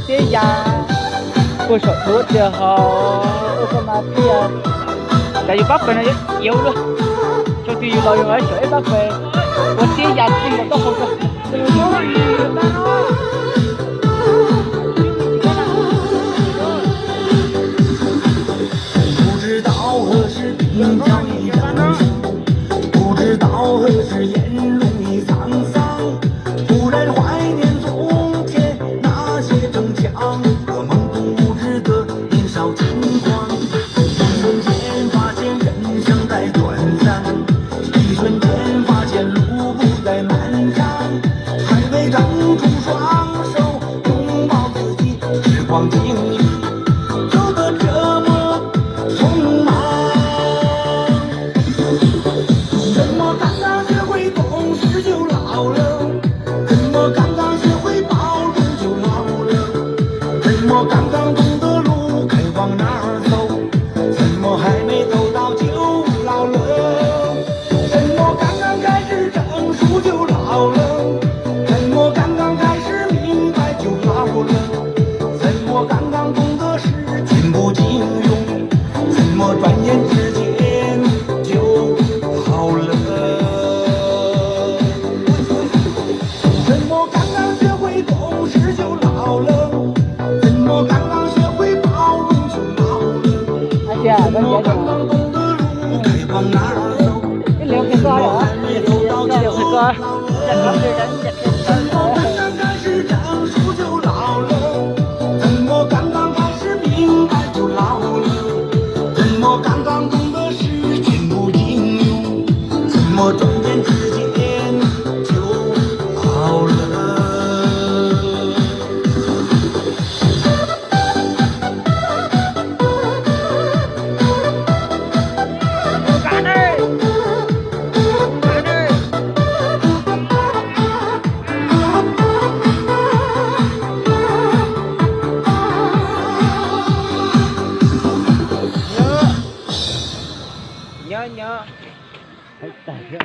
爹呀，我说多得好，我干嘛这样？再有8分了，有了，兄弟有老有儿小100分，我爹呀，这个都好多，这个不知道何时鬓角已成熟，不知道何时颜容已沧桑。突然怀念从前那些逞强和懵懂无知的年少轻狂。一瞬间发现人生在短暂，一瞬间发现路不再漫长。还未张出双手拥抱自己，时光经历走得这么匆忙。怎么刚刚学会懂事就老了？怎么刚刚学会包容就老了？怎么刚刚懂得路该往哪儿走？怎么还没走到就老了？怎么刚刚开始成熟就老了？怎么刚刚开始明白就老了？怎么刚刚懂得是情不经用？怎么转眼之间就好了？怎么刚刚学会懂事就老了？怎么刚刚学会包容就老了？阿姐，怎么刚刚懂得路该往哪儿走？你6块多了啊？还没走到就6块多，这个是人家怎么刚刚开始成熟就老了？怎么刚刚开始明白就老了？怎么刚刚懂得是情不经用？怎么转眼之间就好了？干那儿，干那儿。nhớ nhớ nhớ